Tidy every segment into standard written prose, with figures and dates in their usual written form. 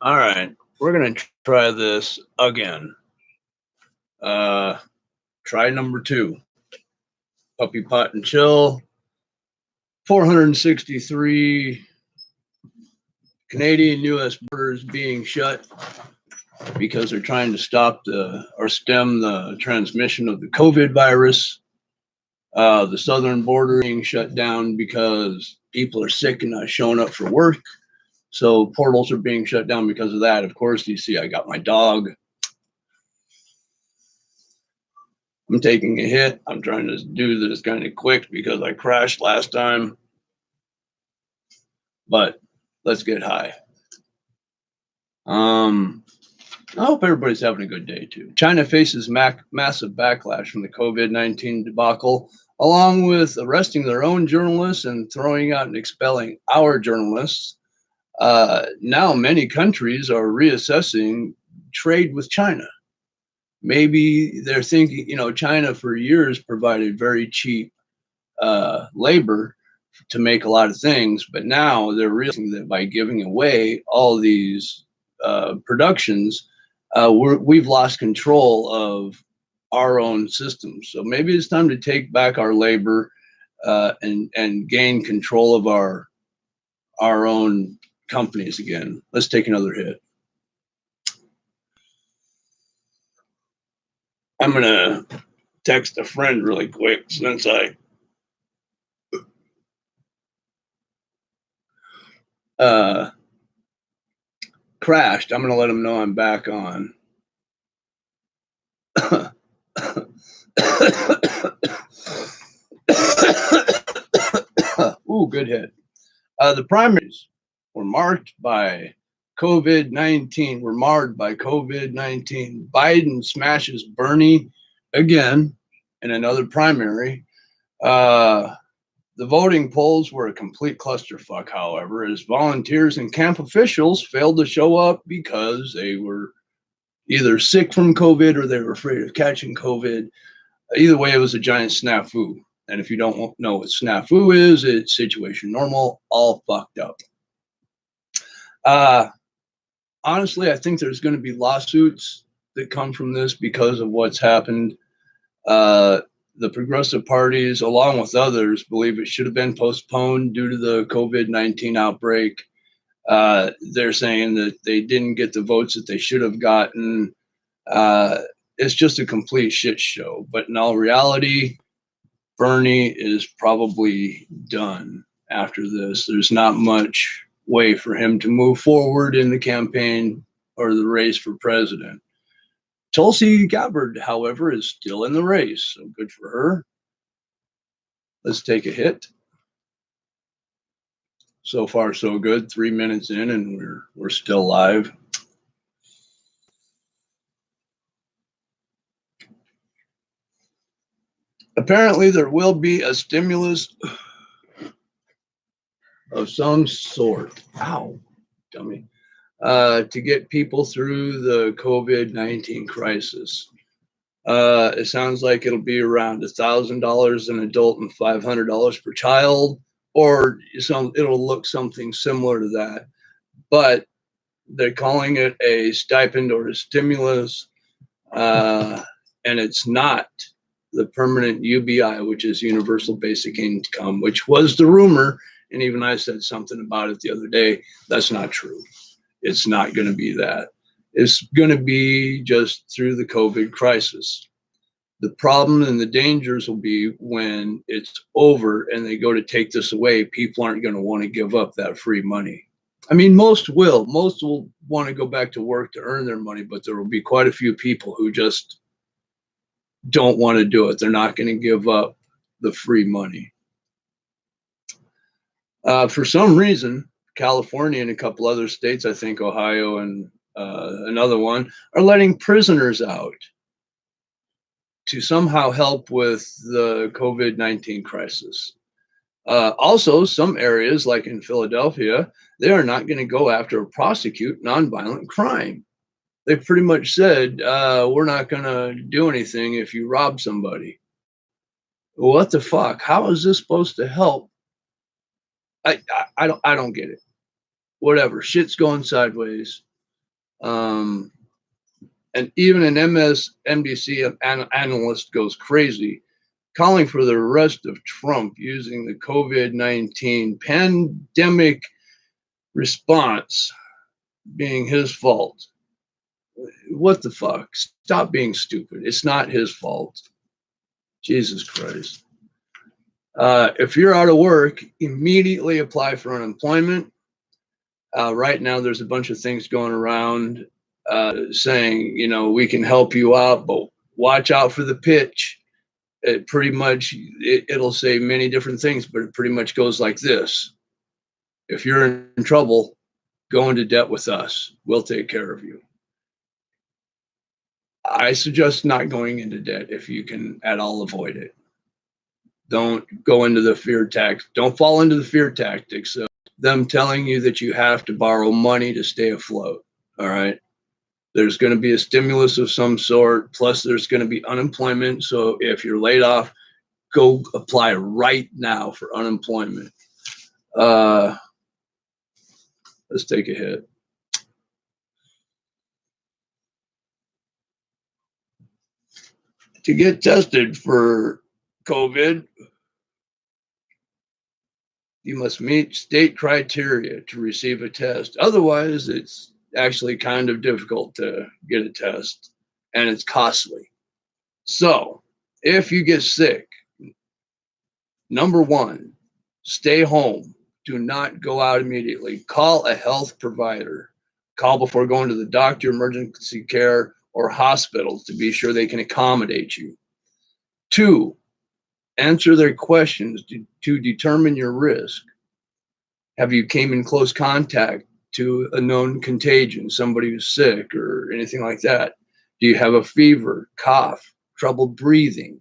All right, we're gonna try this again. Uh, Try number two. Puppy pot and chill. 463 Canadian U.S. borders being shut because they're trying to stop or stem the transmission of the COVID virus. The southern border being shut down because people are sick and not showing up for work. So portals are being shut down because of that. Of course, you see, I got my dog. I'm taking a hit. I'm trying to do this kind of quick because I crashed last time. But let's get high. I hope everybody's having a good day too. China faces massive backlash from the COVID-19 debacle, along with arresting their own journalists and throwing out and expelling our journalists. Now many countries are reassessing trade with China. Maybe they're thinking, China for years provided very cheap labor to make a lot of things, but now they're realizing that by giving away all these productions, we've lost control of our own systems. So maybe it's time to take back our labor and gain control of our own companies again. Let's take another hit. I'm gonna text a friend really quick since I crashed. I'm gonna let him know I'm back on. Ooh, good hit. The primaries were marked by COVID-19. Were marred by COVID-19. Biden smashes Bernie again in another primary. The voting polls were a complete clusterfuck, however, as volunteers and camp officials failed to show up because they were either sick from COVID or they were afraid of catching COVID. Either way, it was a giant snafu. And if you don't know what snafu is, it's situation normal, all fucked up. Honestly, I think there's going to be lawsuits that come from this because of what's happened. The progressive parties, along with others, believe it should have been postponed due to the COVID-19 outbreak. They're saying that they didn't get the votes that they should have gotten. It's just a complete shit show. But in all reality, Bernie is probably done after this. There's not much way for him to move forward in the campaign or the race for president. Tulsi Gabbard, however, is still in the race, so good for her. Let's take a hit. So far, so good. 3 minutes in, and we're still live. Apparently, there will be a stimulus of some sort. Ow, dummy. To get people through the COVID-19 crisis. It sounds like it'll be around $1,000 an adult and $500 per child, or it'll look something similar to that. But they're calling it a stipend or a stimulus, and it's not the permanent UBI, which is Universal Basic Income, which was the rumor. And even I said something about it the other day. That's not true. It's not going to be that. It's going to be just through the COVID crisis. The problem and the dangers will be when it's over and they go to take this away. People aren't going to want to give up that free money. I mean, most will. Most will want to go back to work to earn their money, but there will be quite a few people who just don't want to do it. They're not going to give up the free money. For some reason, California and a couple other states, I think Ohio and another one, are letting prisoners out to somehow help with the COVID-19 crisis. Also, some areas, like in Philadelphia, they are not going to go after or prosecute nonviolent crime. They pretty much said, we're not going to do anything if you rob somebody. What the fuck? How is this supposed to help? I don't get it. Whatever. Shit's going sideways. And even an MSNBC analyst goes crazy, calling for the arrest of Trump using the COVID-19 pandemic response being his fault. What the fuck? Stop being stupid. It's not his fault. Jesus Christ. If you're out of work, immediately apply for unemployment. Right now, there's a bunch of things going around saying, we can help you out, but watch out for the pitch. It pretty much, it'll say many different things, but it pretty much goes like this. If you're in trouble, go into debt with us. We'll take care of you. I suggest not going into debt if you can at all avoid it. Don't go into the fear tactics. Don't fall into the fear tactics of them telling you that you have to borrow money to stay afloat. All right. There's going to be a stimulus of some sort. Plus, there's going to be unemployment. So if you're laid off, go apply right now for unemployment. Let's take a hit. To get tested for COVID, you must meet state criteria to receive a test. Otherwise, it's actually kind of difficult to get a test and it's costly. So, if you get sick, number one, stay home. Do not go out immediately. Call a health provider. Call before going to the doctor, emergency care, or hospitals to be sure they can accommodate you. Two, answer their questions to determine your risk. Have you came in close contact to a known contagion, somebody who's sick or anything like that? Do you have a fever, cough, trouble breathing?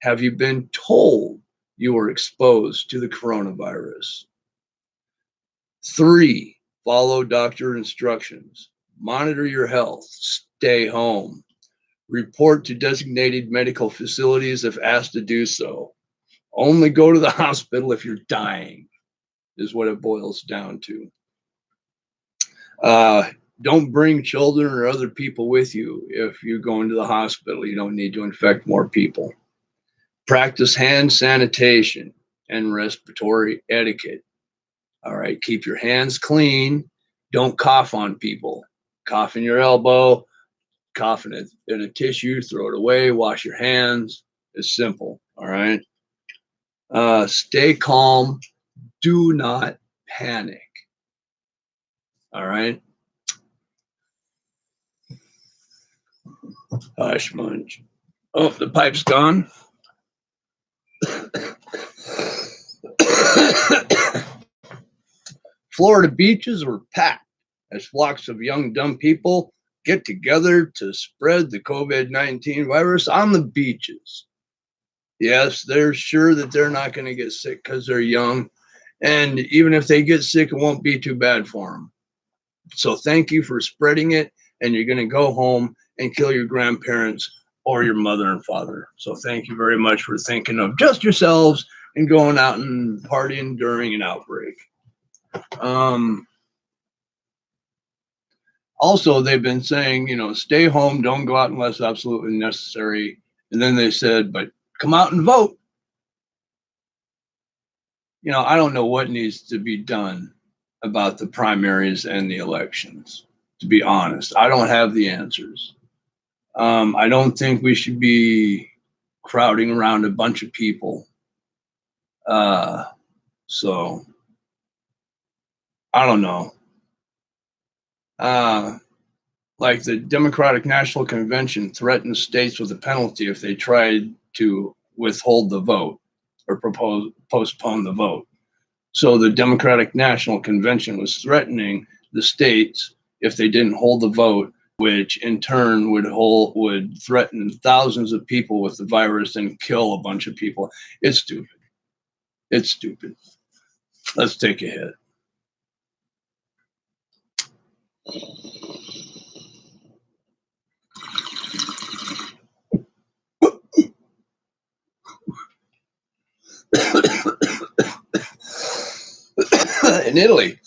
Have you been told you were exposed to the coronavirus? 3, follow doctor instructions. Monitor your health. Stay home. Report to designated medical facilities if asked to do so. Only go to the hospital if you're dying, is what it boils down to. Don't bring children or other people with you if you go into the hospital. You don't need to infect more people. Practice hand sanitation and respiratory etiquette. All right, keep your hands clean. Don't cough on people. Cough in your elbow, cough in a tissue, throw it away, wash your hands. It's simple, all right? Stay calm. Do not panic, all right? Hush, Munch. Oh, the pipe's gone. Florida beaches were packed as flocks of young, dumb people get together to spread the COVID-19 virus on the beaches. Yes, they're sure that they're not going to get sick because they're young. And even if they get sick, it won't be too bad for them. So thank you for spreading it. And you're going to go home and kill your grandparents or your mother and father. So thank you very much for thinking of just yourselves and going out and partying during an outbreak. Also, they've been saying, stay home, don't go out unless absolutely necessary. And then they said, but come out and vote. I don't know what needs to be done about the primaries and the elections, to be honest. I don't have the answers. I don't think we should be crowding around a bunch of people. So I don't know. Like the Democratic National Convention threatened states with a penalty if they tried to withhold the vote or postpone the vote. So the Democratic National Convention was threatening the states if they didn't hold the vote, which in turn would threaten thousands of people with the virus and kill a bunch of people. It's stupid. It's stupid. Let's take a hit. In Italy,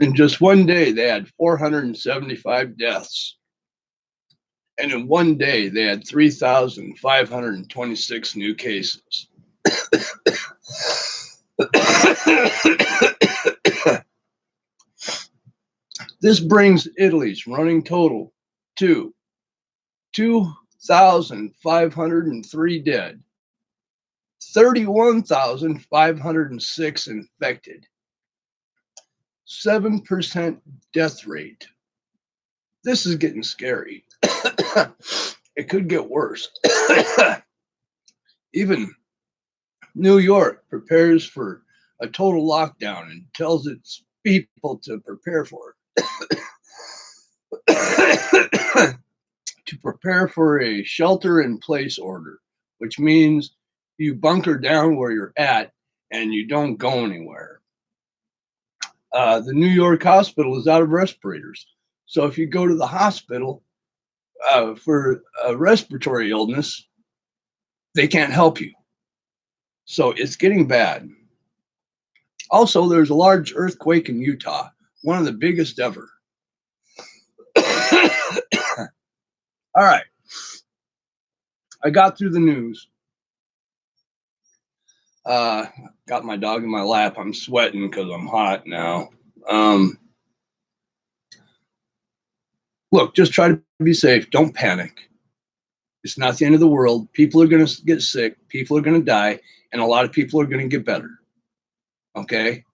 In just one day, they had 475 deaths. And in one day, they had 3,526 new cases. This brings Italy's running total to 2,503 dead, 31,506 infected, 7% death rate. This is getting scary. It could get worse. Even New York prepares for a total lockdown and tells its people to prepare for it. To prepare for a shelter in place order, which means you bunker down where you're at and you don't go anywhere. The New York hospital is out of respirators. So if you go to the hospital for a respiratory illness, they can't help you. So it's getting bad. Also, there's a large earthquake in Utah, one of the biggest ever. All right. I got through the news. Got my dog in my lap. I'm sweating because I'm hot now. Look, just try to be safe. Don't panic. It's not the end of the world. People are going to get sick. People are going to die. And a lot of people are going to get better. Okay?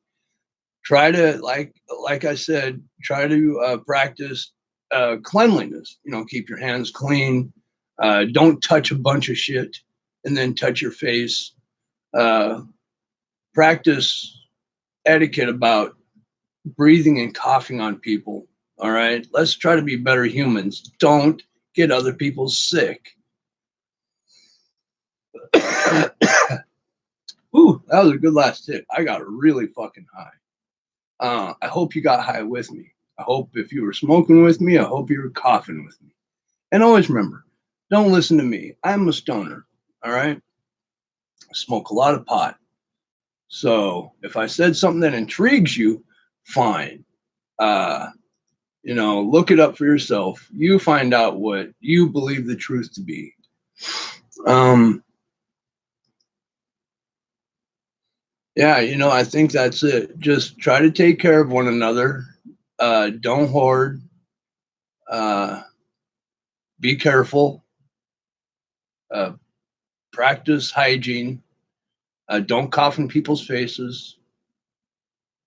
Try to, like I said, try to practice cleanliness. You know, keep your hands clean. Don't touch a bunch of shit and then touch your face. Practice etiquette about breathing and coughing on people. All right. Let's try to be better humans. Don't get other people sick. Ooh, that was a good last tip. I got really fucking high. I hope you got high with me. I hope if you were smoking with me, I hope you were coughing with me. And always remember, don't listen to me. I'm a stoner. All right. I smoke a lot of pot. So if I said something that intrigues you, fine. Look it up for yourself. You find out what you believe the truth to be. I think that's it. Just try to take care of one another. Don't hoard. Be careful. Practice hygiene. Don't cough in people's faces.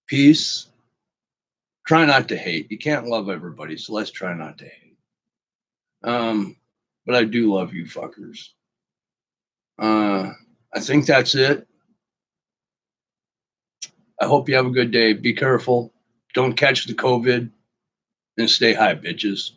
Peace. Try not to hate. You can't love everybody, so let's try not to hate. But I do love you fuckers. I think that's it. I hope you have a good day. Be careful. Don't catch the COVID and stay high, bitches.